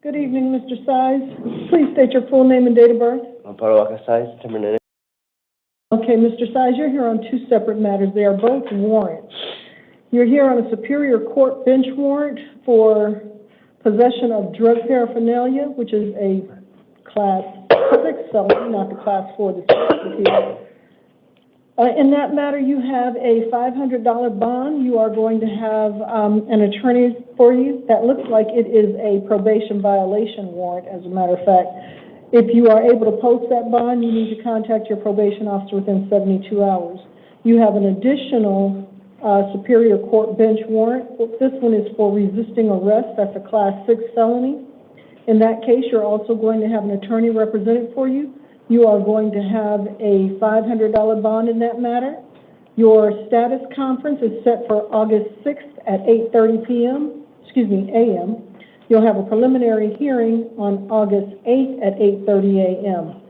Good evening, Mr. Size. Please state your full name and date of birth. Amparo Size, September 9th. Okay, Mr. Size, you're here on two separate matters. They are both warrants. You're here on a Superior Court bench warrant for possession of drug paraphernalia, which is a Class 6 felony, not the Class 4 that's here. In that matter, you have a $500 bond. You are going to have an attorney for you. That looks like it is a probation violation warrant, as a matter of fact. If you are able to post that bond, you need to contact your probation officer within 72 hours. You have an additional Superior Court bench warrant. This one is for resisting arrest. That's a Class 6 felony. In that case, you're also going to have an attorney represented for you. You are going to have a $500 bond in that matter. Your status conference is set for August 6th at 8:30 a.m. You'll have a preliminary hearing on August 8th at 8:30 a.m.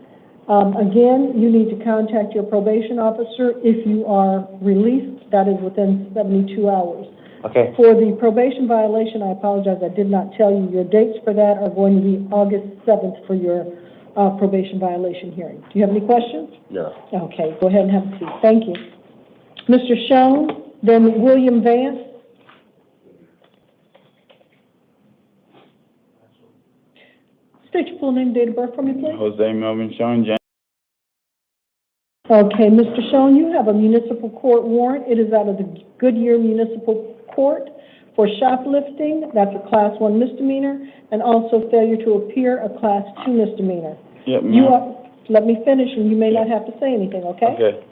Again, you need to contact your probation officer if you are released. That is within 72 hours. Okay. For the probation violation, I apologize, I did not tell you. Your dates for that are going to be August 7th for your probation violation hearing. Do you have any questions? No. Okay, go ahead and have a seat. Thank you. Mr. Schoen, then William Vance. State your full name and date of birth for me, please. Jose Melvin Sean James. Okay, Mr. Schoen, you have a municipal court warrant. It is out of the Goodyear Municipal Court for shoplifting. That's a Class 1 misdemeanor, and also failure to appear, a Class 2 misdemeanor. Yep, ma'am. Let me finish, and you may not have to say anything, okay? Okay.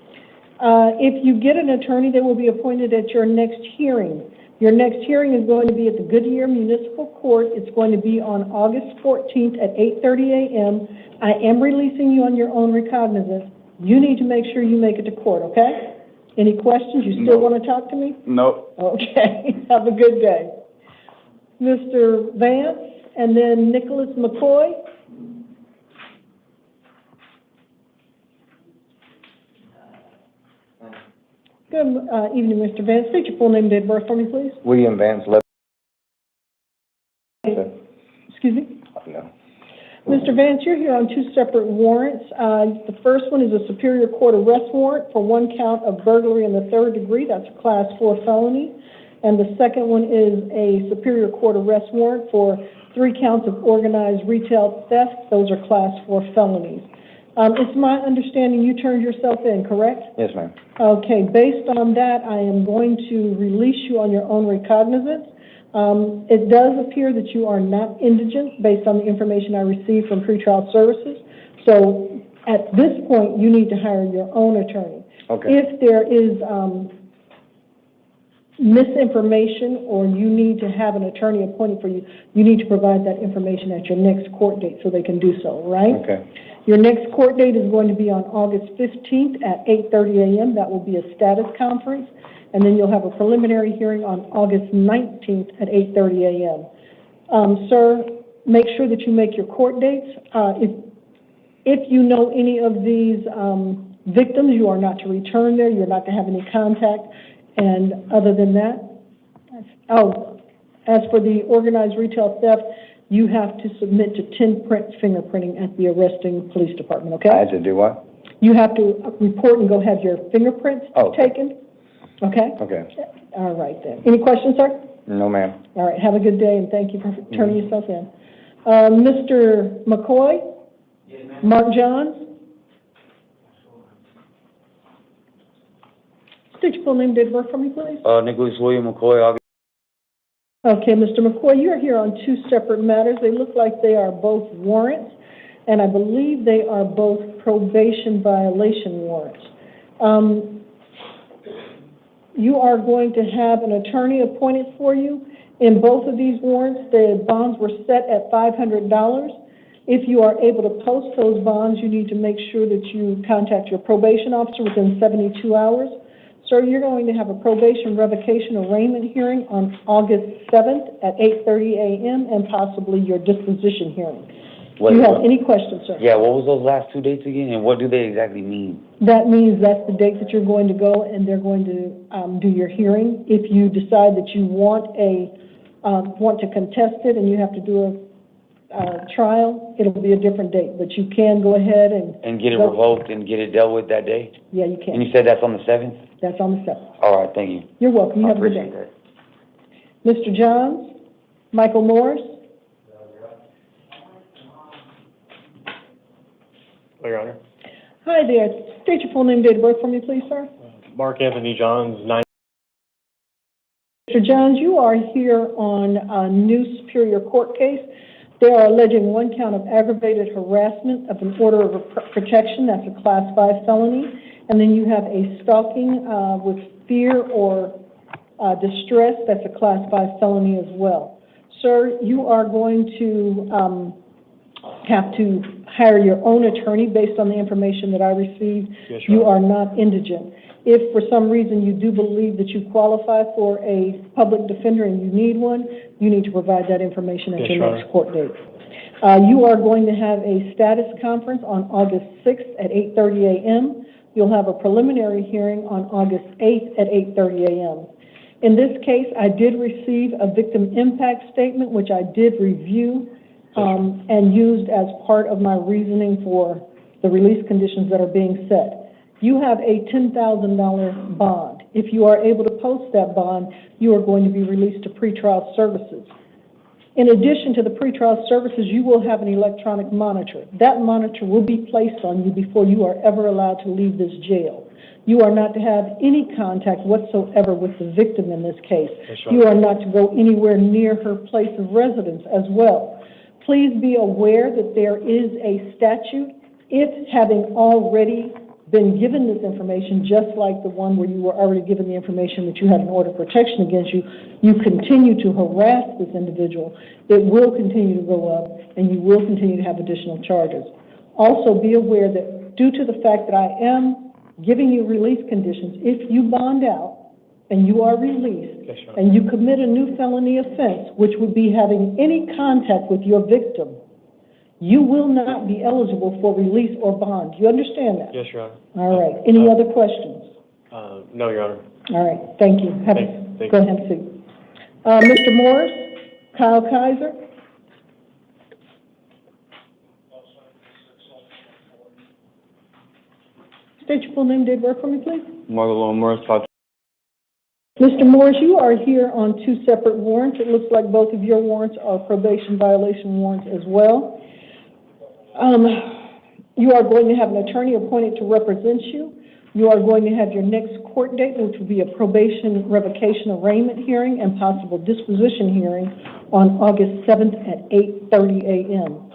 If you get an attorney, they will be appointed at your next hearing. Your next hearing is going to be at the Goodyear Municipal Court. It's going to be on August 14th at 8:30 a.m. I am releasing you on your own recognizance. You need to make sure you make it to court, okay? Any questions? You still want to talk to me? No. Okay. Have a good day. Mr. Vance, and then Nicholas McCoy. Good evening, Mr. Vance. State your full name and date of birth for me, please. William Vance, Excuse me? No. Mr. Vance, you're here on two separate warrants. The first one is a Superior Court arrest warrant for one count of burglary in the third degree. That's a Class 4 felony. And the second one is a Superior Court arrest warrant for 3 counts of organized retail theft. Those are Class 4 felonies. It's my understanding you turned yourself in, correct? Yes, ma'am. Okay, based on that, I am going to release you on your own recognizance. It does appear that you are not indigent based on the information I received from pretrial services. So at this point, you need to hire your own attorney. Okay. If there is misinformation or you need to have an attorney appointed for you, you need to provide that information at your next court date so they can do so, right? Okay. Your next court date is going to be on August 15th at 8:30 a.m. That will be a status conference. And then you'll have a preliminary hearing on August 19th at 8:30 a.m. Sir, make sure that you make your court dates. If you know any of these victims, you are not to return there. You're not to have any contact. And other than that, as for the organized retail theft, you have to submit to 10-print fingerprinting at the arresting police department, okay? I had to do what? You have to report and go have your fingerprints taken. Okay? Okay. All right, then. Any questions, sir? No, ma'am. All right. Have a good day, and thank you for turning yourself in. Mr. McCoy? Yes, ma'am. Mark Johns? State your full name, date of birth for me, please. Nicholas William McCoy. Okay, Mr. McCoy, you're here on two separate matters. They look like they are both warrants, and I believe they are both probation violation warrants. You are going to have an attorney appointed for you. In both of these warrants, the bonds were set at $500. If you are able to post those bonds, you need to make sure that you contact your probation officer within 72 hours. Sir, you're going to have a probation revocation arraignment hearing on August 7th at 8:30 a.m. and possibly your disposition hearing. Do you have any questions, sir? Yeah, what was those last 2 dates again, and what do they exactly mean? That means that's the date that you're going to go, and they're going to do your hearing. If you decide that you want to contest it, and you have to do trial, it'll be a different date, but you can go ahead and. And get it revoked and get it dealt with that day? Yeah, you And can. you said that's on the 7th? That's on the 7th. All right, thank you. You're welcome. You have a good day. Appreciate that. Mr. Johns, Michael Morris. Your Honor. Hi there. State your full name, date of birth for me, please, sir. Mark Anthony Johns, 9. Mr. Johns, you are here on a new Superior Court case. They are alleging one count of aggravated harassment of an order of protection. That's a Class 5 felony. And then you have a stalking with fear or distress. That's a Class 5 felony as well. Sir, you are going to have to hire your own attorney based on the information that I received. Yes, you Your are Honor. not indigent. If for some reason you do believe that you qualify for a public defender and you need one, you need to provide that information at Yes, your Your next court date. You are going to have a status conference on August 6th at 8:30 a.m. You'll have a preliminary hearing on August 8th at 8:30 a.m. In this case, I did receive a victim impact statement, which I did review and used as part of my reasoning for the release conditions that are being set. You have a $10,000 bond. If you are able to post that bond, you are going to be released to pretrial services. In addition to the pretrial services, you will have an electronic monitor. That monitor will be placed on you before you are ever allowed to leave this jail. You are not to have any contact whatsoever with the victim in this case. You are not to go anywhere near her place of residence as well. Please be aware that there is a statute. If having already been given this information, just like the one where you were already given the information that you had an order of protection against you, you continue to harass this individual, it will continue to go up and you will continue to have additional charges. Also be aware that due to the fact that I am giving you release conditions, if you bond out and you are released and you commit a new felony offense, which would be having any contact with your victim, you will not be eligible for release or bond. Do you understand that? Yes, Your Honor. All right. Any other questions? No, Your Honor. All right. Thank you. Thank Go ahead and see. Mr. Morris, Kyle Kaiser. State your full name, date of birth for me, please. Marlo Morris, talk. Mr. Morris, you are here on two separate warrants. It looks like both of your warrants are probation violation warrants as well. You are going to have an attorney appointed to represent you. You are going to have your next court date, which will be a probation revocation arraignment hearing and possible disposition hearing on August 7th at 8:30 a.m.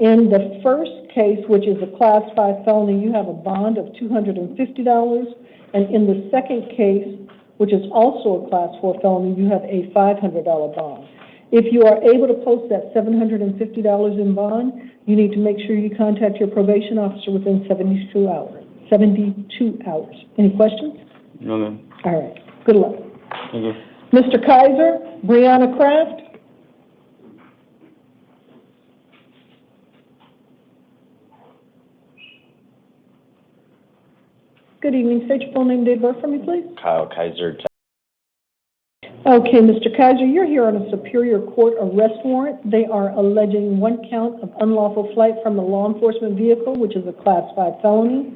In the first case, which is a Class 5 felony, you have a bond of $250, and in the second case, which is also a Class 4 felony, you have a $500 bond. If you are able to post that $750 in bond, you need to make sure you contact your probation officer within 72 hours. Any questions? No, ma'am. All right. Good luck. Thank you. Mr. Kaiser, Brianna Kraft. Good evening. State your full name, date of birth for me, please. Kyle Kaiser. Okay, Mr. Kaiser, you're here on a Superior Court arrest warrant. They are alleging one count of unlawful flight from a law enforcement vehicle, which is a Class 5 felony,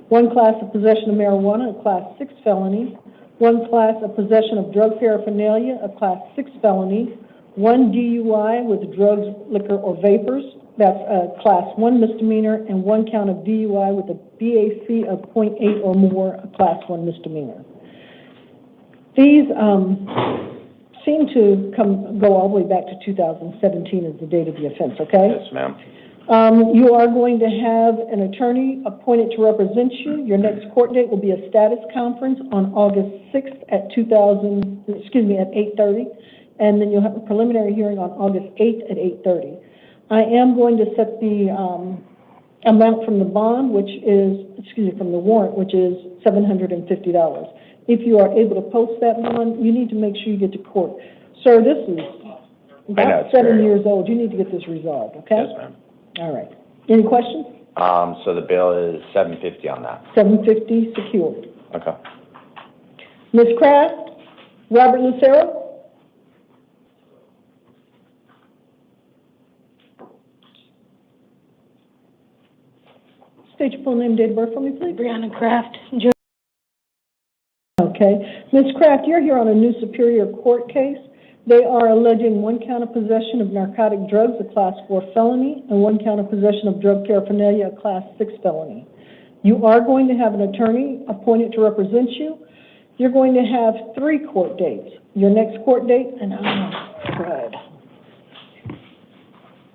one class of possession of marijuana, a Class 6 felony, one class of possession of drug paraphernalia, a Class 6 felony, one DUI with drugs, liquor, or vapors, that's a Class 1 misdemeanor, and one count of DUI with a BAC of .8 or more, a Class 1 misdemeanor. These seem to go all the way back to 2017 as the date of the offense, okay? Yes, ma'am. You are going to have an attorney appointed to represent you. Your next court date will be a status conference on August 6th at 8:30, and then you'll have a preliminary hearing on August 8th at 8:30. I am going to set the amount from the bond, from the warrant, which is $750. If you are able to post that bond, you need to make sure you get to court. Sir, this is about 7 years old. You need to get this resolved, okay? Yes, ma'am. All right. Any questions? So the bill is $750 on that. $750 secured. Okay. Ms. Kraft, Robert Lucero. full name, date of birth for me, please? Brianna Kraft. Okay. Ms. Kraft, you're here on a new Superior Court case. They are alleging 1 count of possession of narcotic drugs, a Class 4 felony, and 1 count of possession of drug paraphernalia, a Class 6 felony. You are going to have an attorney appointed to represent you. You're going to have 3 court dates. Your next court date, and good.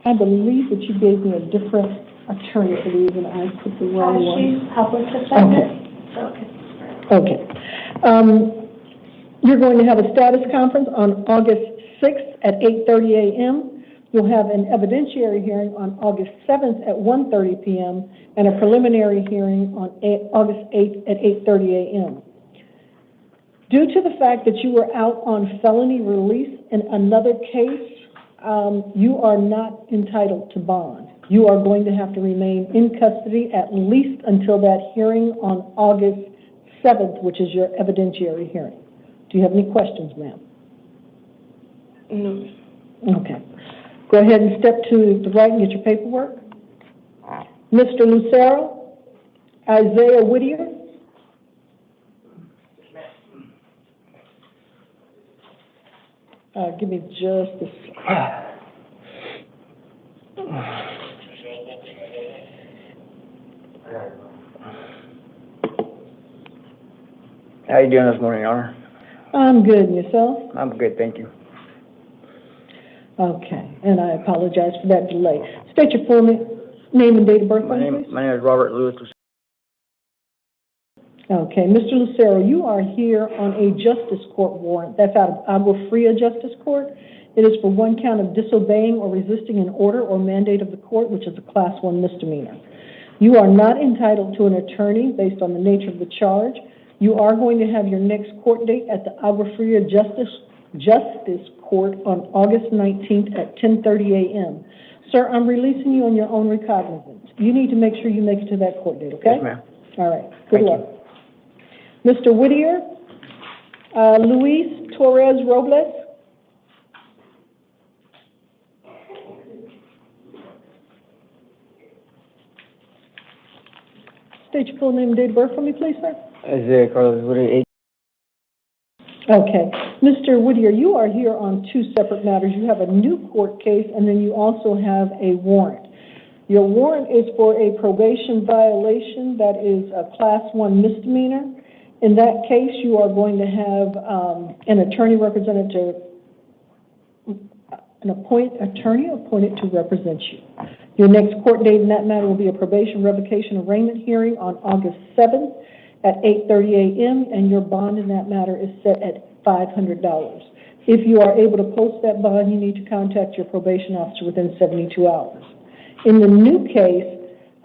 I believe that you gave me a different attorney for these, and I put the wrong one. She's public defender. Okay. You're going to have a status conference on August 6th at 8:30 a.m. You'll have an evidentiary hearing on August 7th at 1:30 p.m. and a preliminary hearing on August 8th at 8:30 a.m. Due to the fact that you were out on felony release in another case, you are not entitled to bond. You are going to have to remain in custody at least until that hearing on August 7th, which is your evidentiary hearing. Do you have any questions, ma'am? No. Okay. Go ahead and step to the right and get your paperwork. Mr. Lucero, Isaiah Whittier. Give me just a second. How you doing this morning, Your Honor? I'm good, and yourself? I'm good, thank you. Okay, and I apologize for that delay. State your full name and date of birth, My name please. is Robert Lewis. Okay, Mr. Lucero, you are here on a justice court warrant. That's out of Agua Fria Justice Court. It is for 1 count of disobeying or resisting an order or mandate of the court, which is a Class 1 misdemeanor. You are not entitled to an attorney based on the nature of the charge. You are going to have your next court date at the Agua Fria Justice Court on August 19th at 10:30 a.m. Sir, I'm releasing you on your own recognizance. You need to make sure you make it to that court date, okay? Yes, ma'am. All right. Good Thank luck. Mr. Whittier, Luis Torres Robles. State your full name and date of birth for me, please, sir. Isaiah Carlos Woody, Okay. Mr. Whittier, you are here on 2 separate matters. You have a new court case, and then you also have a warrant. Your warrant is for a probation violation that is a Class 1 misdemeanor. In that case, you are going to have an attorney appointed to represent you. Your next court date in that matter will be a probation revocation arraignment hearing on August 7th at 8:30 a.m., and your bond in that matter is set at $500. If you are able to post that bond, you need to contact your probation officer within 72 hours. In the new case,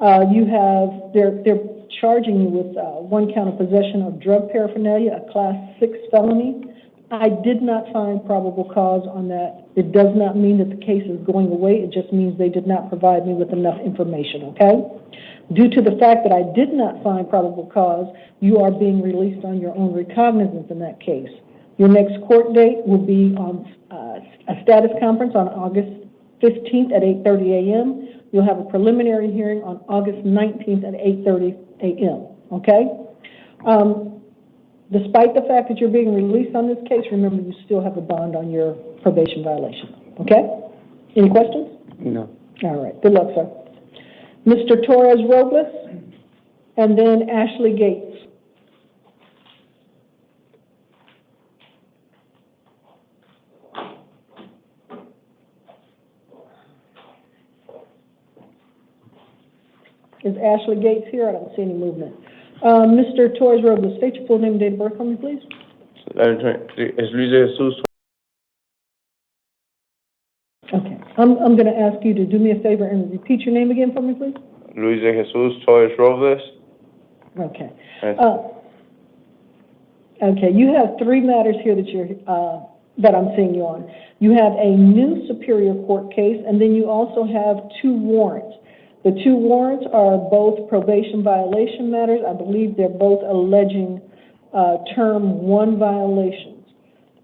they're charging you with 1 count of possession of drug paraphernalia, a Class 6 felony. I did not find probable cause on that. It does not mean that the case is going away. It just means they did not provide me with enough information, okay? Due to the fact that I did not find probable cause, you are being released on your own recognizance in that case. Your next court date will be on a status conference on August 15th at 8:30 a.m. You'll have a preliminary hearing on August 19th at 8:30 a.m., okay? Despite the fact that you're being released on this case, remember you still have a bond on your probation violation, okay? Any questions? No. All right, good luck, sir. Mr. Torres Robles, and then Ashley Gates. Is Ashley Gates here? I don't see any movement. Mr. Torres Robles, state your full name and date of birth for me, please. Es Luis de Jesus. Okay. I'm going to ask you to do me a favor and repeat your name again for me, please. Luis de Jesus Torres Robles. Okay. Okay, you have 3 matters here that I'm seeing you on. You have a new Superior Court case, and then you also have 2 warrants. The 2 warrants are both probation violation matters. I believe they're both alleging Term 1 violations.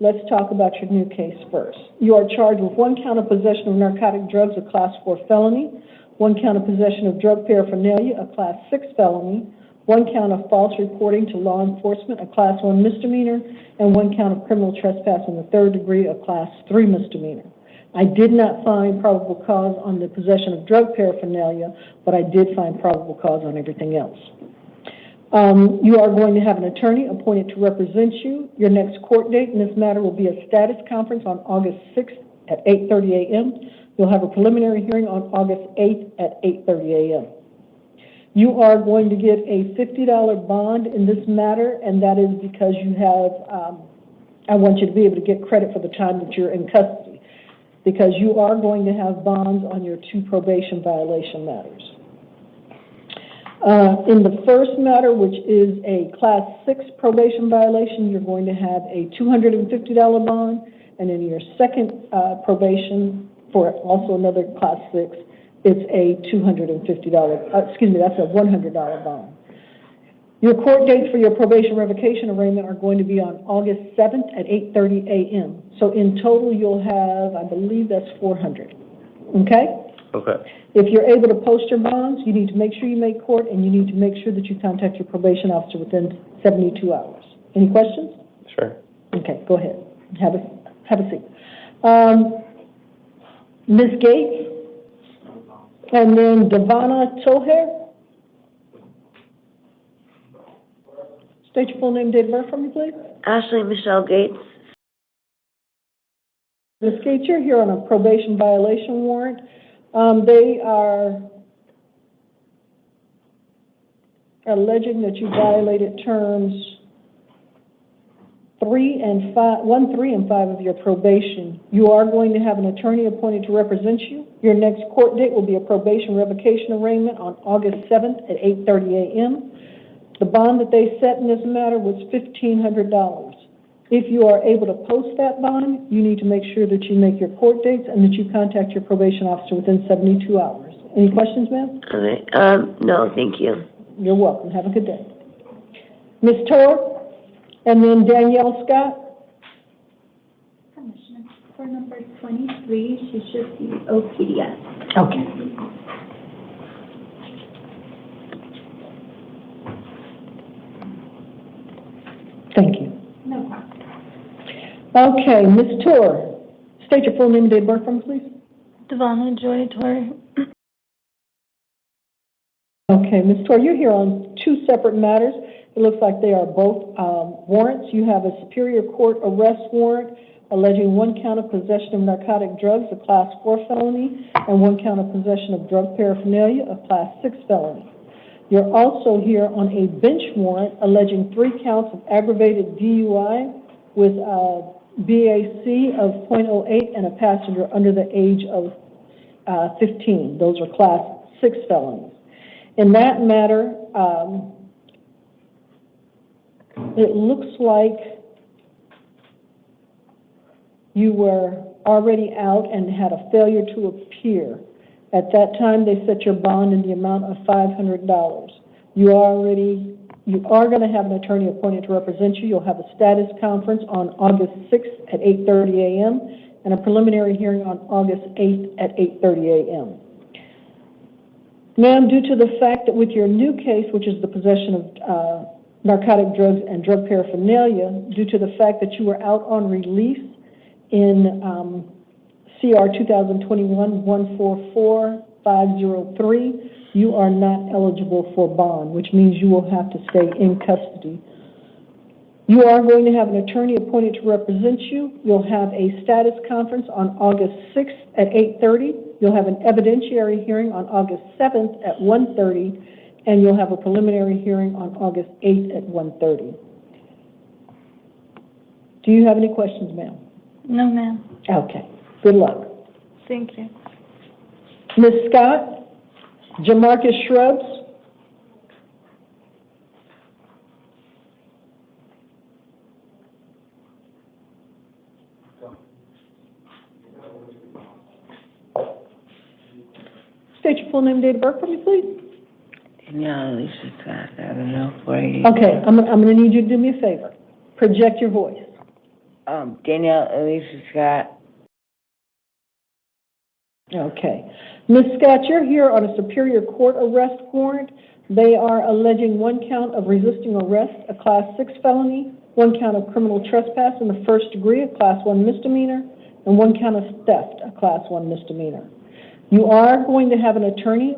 Let's talk about your new case first. You are charged with 1 count of possession of narcotic drugs, a Class 4 felony, 1 count of possession of drug paraphernalia, a Class 6 felony, 1 count of false reporting to law enforcement, a Class 1 misdemeanor, and 1 count of criminal trespass in the 3rd degree, a Class 3 misdemeanor. I did not find probable cause on the possession of drug paraphernalia, but I did find probable cause on everything else. You are going to have an attorney appointed to represent you. Your next court date in this matter will be a status conference on August 6th at 8:30 a.m. You'll have a preliminary hearing on August 8th at 8:30 a.m. You are going to get a $50 bond in this matter, and that is because you have, I want you to be able to get credit for the time that you're in custody, because you are going to have bonds on your 2 probation violation matters. In the first matter, which is a Class 6 probation violation, you're going to have a $250 bond, and in your second probation, for also another Class 6, it's a that's a $100 bond. Your court dates for your probation revocation arraignment are going to be on August 7th at 8:30 a.m. So in total, you'll have, I believe that's 400. Okay? Okay. If you're able to post your bonds, you need to make sure you make court, and you need to make sure that you contact your probation officer within 72 hours. Any questions? Sure. Okay, go ahead. Have a seat. Ms. Gates, and then Devonna Toher. State your full name, date of birth for me, please. Ashley Michelle Gates. Ms. Gates, you're here on a probation violation warrant. They are alleging that you violated terms 1, 3, and 5 of your probation. You are going to have an attorney appointed to represent you. Your next court date will be a probation revocation arraignment on August 7th at 8:30 a.m. The bond that they set in this matter was $1,500. If you are able to post that bond, you need to make sure that you make your court dates and that you contact your probation officer within 72 hours. Any questions, ma'am? Okay, no, thank you. You're welcome. Have a good day. Ms. Tor, and then Danielle Scott. Commissioner, for number 23, she should be OPDS. Okay. Thank you. No problem. Okay, Ms. Tor, state your full name and date of birth for me, please. Devonna Joy Torrey. Okay, Ms. Tor, you're here on 2 separate matters. It looks like they are both warrants. You have a Superior Court arrest warrant alleging 1 count of possession of narcotic drugs, a Class 4 felony, and 1 count of possession of drug paraphernalia, a Class 6 felony. You're also here on a bench warrant alleging 3 counts of aggravated DUI with BAC of .08 and a passenger under the age of 15. Those are Class 6 felonies. In that matter, it looks like you were already out and had a failure to appear. At that time, they set your bond in the amount of $500. You are going to have an attorney appointed to represent you. You'll have a status conference on August 6th at 8:30 a.m. and a preliminary hearing on August 8th at 8:30 a.m. Ma'am, due to the fact that with your new case, which is the possession of narcotic drugs and drug paraphernalia, due to the fact that you were out on release in CR 2021-144-503, you are not eligible for bond, which means you will have to stay in custody. You are going to have an attorney appointed to represent you. You'll have a status conference on August 6th at 8:30. You'll have an evidentiary hearing on August 7th at 1:30, and you'll have a preliminary hearing on August 8th at 1:30. Do you have any questions, ma'am? No, ma'am. Okay. Good luck. Thank you. Ms. Scott, Jamarcus Shrubs. State your full name and date of birth for me, please. Danielle Alicia Scott, I don't know, 48. Okay, I'm going to need you to do me a favor. Project your voice. Danielle Alicia Scott, Okay. Ms. Scott, you're here on a Superior Court arrest warrant. They are alleging 1 count of resisting arrest, a Class 6 felony, 1 count of criminal trespass in the first degree, a Class 1 misdemeanor, and 1 count of theft, a Class 1 misdemeanor. You are going to have an attorney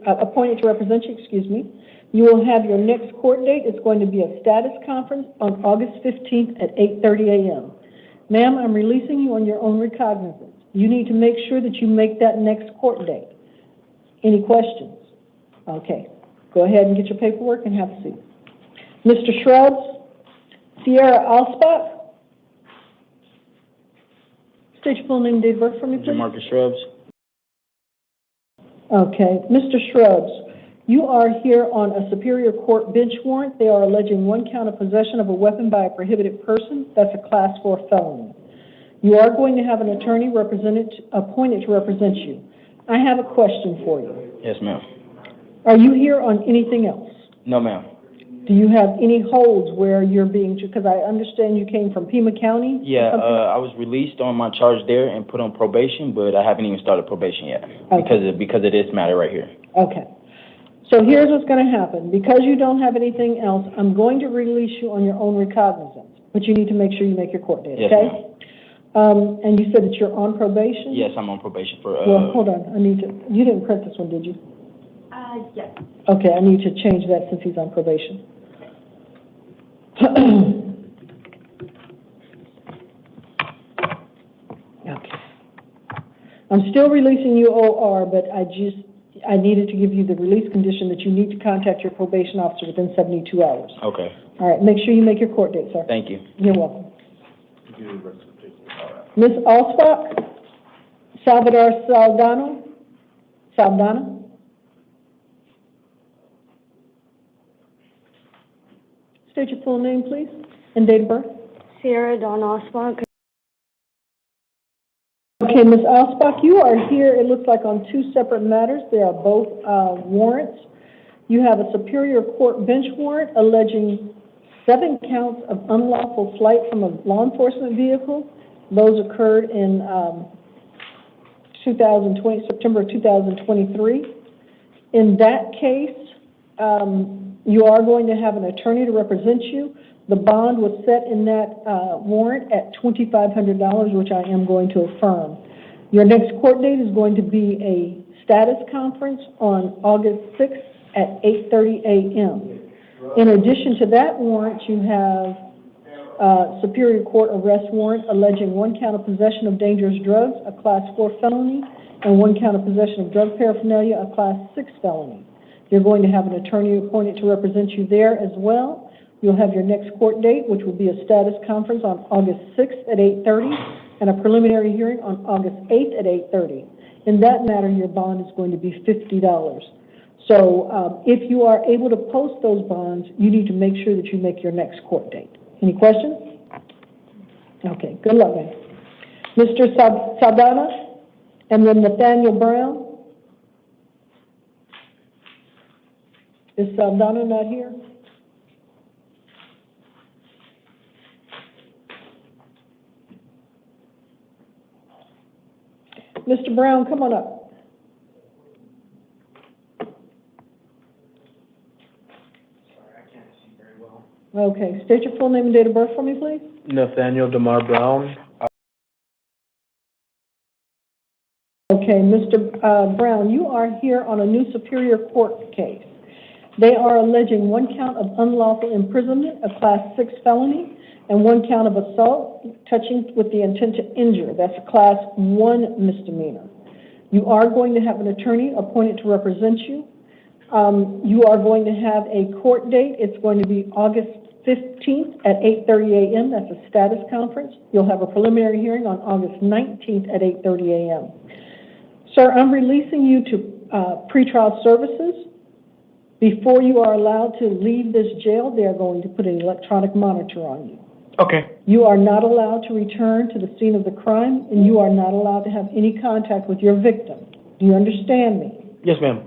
appointed to represent you, You will have your next court date. It's going to be a status conference on August 15th at 8:30 a.m. Ma'am, I'm releasing you on your own recognizance. You need to make sure that you make that next court date. Any questions? Okay. Go ahead and get your paperwork and have a seat. Mr. Shrubs, Sierra Alspach. State your full name and date of birth for me, please. Marcus Shrubs. Okay. Mr. Shrubs, you are here on a Superior Court bench warrant. They are alleging 1 count of possession of a weapon by a prohibited person. That's a Class 4 felony. You are going to have an attorney appointed to represent you. I have a question for you. Yes, ma'am. Are you here on anything else? No, ma'am. Do you have any holds where you're being, because I understand you came from Pima County? Yeah, I was released on my charge there and put on probation, but I haven't even started probation yet because of this matter right here. Okay. So here's what's going to happen. Because you don't have anything else, I'm going to release you on your own recognizance, but you need to make sure you make your court date, Yes, okay? ma'am. And you said that you're on probation? Yes, I'm on probation for, Well, hold on. You didn't print this one, did you? Yes. Okay, I need to change that since he's on probation. Okay. I'm still releasing you OR, but I needed to give you the release condition that you need to contact your probation officer within 72 hours. Okay. All right, make sure you make your court date, sir. Thank you. You're welcome. Ms. Alspach, Salvador Saldana? State your full name, please, and date of birth. Sierra Dawn Osbach. Okay, Ms. Alspach, you are here, it looks like, on 2 separate matters. They are both warrants. You have a Superior Court bench warrant alleging 7 counts of unlawful flight from a law enforcement vehicle. Those occurred in September 2023. In that case, you are going to have an attorney to represent you. The bond was set in that warrant at $2,500, which I am going to affirm. Your next court date is going to be a status conference on August 6th at 8:30 a.m. In addition to that warrant, you have Superior Court arrest warrant alleging 1 count of possession of dangerous drugs, a Class 4 felony, and 1 count of possession of drug paraphernalia, a Class 6 felony. You're going to have an attorney appointed to represent you there as well. You'll have your next court date, which will be a status conference on August 6th at 8:30, and a preliminary hearing on August 8th at 8:30. In that matter, your bond is going to be $50. So if you are able to post those bonds, you need to make sure that you make your next court date. Any questions? Okay, good luck, man. Mr. Saldana, and then Nathaniel Brown. Is Saldana not here? Mr. Brown, come on up. Okay, state your full name and date of birth for me, please. Nathaniel DeMar Brown. Okay, Mr. Brown, you are here on a new Superior Court case. They are alleging 1 count of unlawful imprisonment, a Class 6 felony, and 1 count of assault, touching with the intent to injure. That's a Class 1 misdemeanor. You are going to have an attorney appointed to represent you. You are going to have a court date. It's going to be August 15th at 8:30 a.m. That's a status conference. You'll have a preliminary hearing on August 19th at 8:30 a.m. Sir, I'm releasing you to pretrial services. Before you are allowed to leave this jail, they are going to put an electronic monitor on you. Okay. You are not allowed to return to the scene of the crime, and you are not allowed to have any contact with your victim. Do you understand me? Yes, ma'am.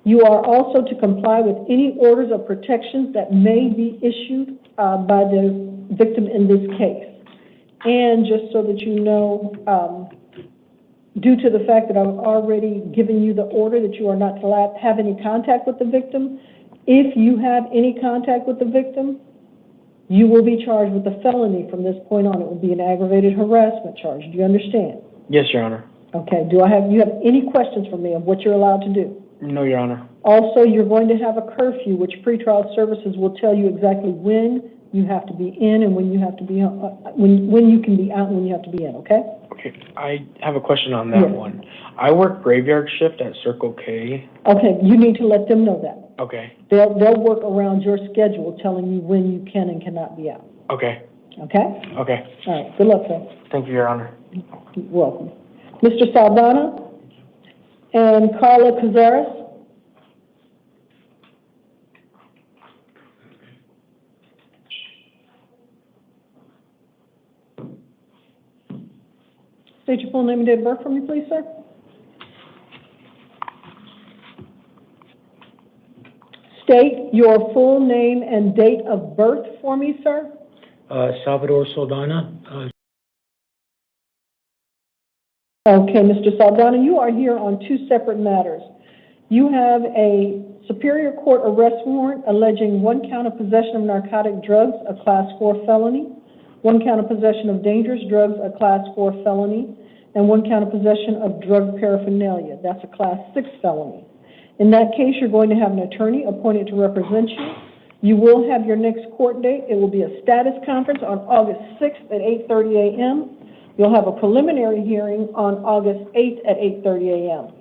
You are also to comply with any orders of protections that may be issued by the victim in this case. And just so that you know, due to the fact that I've already given you the order that you are not to have any contact with the victim, if you have any contact with the victim, you will be charged with a felony from this point on. It will be an aggravated harassment charge. Do you understand? Yes, Your Honor. Okay. Do you have any questions for me of what you're allowed to do? No, Your Honor. Also, you're going to have a curfew, which pretrial services will tell you exactly when you have to be in and when you have to be when you can be out and when you have to be in. Okay? Okay, I have a question on that one. I work graveyard shift at Circle K. Okay. You need to let them know that. Okay. They'll work around your schedule, telling you when you can and cannot be out. Okay. Okay? Okay. All right. Good luck, sir. Thank you, Your Honor. You're welcome. Mr. Saldana and Carla Cazares. State your full name and date of birth for me, please, sir. State your full name and date of birth for me, sir. Salvador Saldana. Okay, Mr. Saldana, you are here on two separate matters. You have a Superior Court arrest warrant alleging 1 count of possession of narcotic drugs, a Class 4 felony, 1 count of possession of dangerous drugs, a Class 4 felony, and 1 count of possession of drug paraphernalia. That's a Class 6 felony. In that case, you're going to have an attorney appointed to represent you. You will have your next court date. It will be a status conference on August 6th at 8:30 a.m. You'll have a preliminary hearing on August 8th at 8:30 a.m.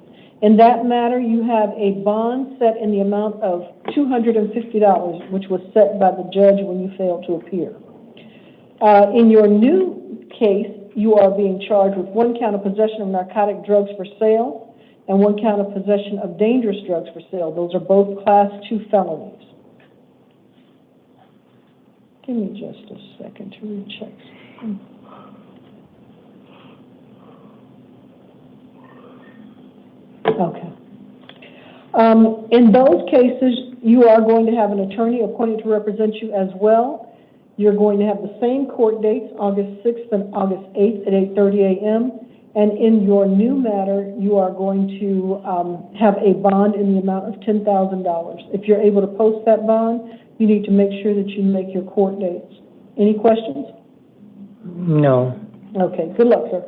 In that matter, you have a bond set in the amount of $250, which was set by the judge when you failed to appear. In your new case, you are being charged with 1 count of possession of narcotic drugs for sale and 1 count of possession of dangerous drugs for sale. Those are both Class 2 felonies. Give me just a second to recheck. Okay. In those cases, you are going to have an attorney appointed to represent you as well. You're going to have the same court dates, August 6th and August 8th at 8:30 a.m. And in your new matter, you are going to have a bond in the amount of $10,000. If you're able to post that bond, you need to make sure that you make your court dates. Any questions? No. Okay. Good luck, sir.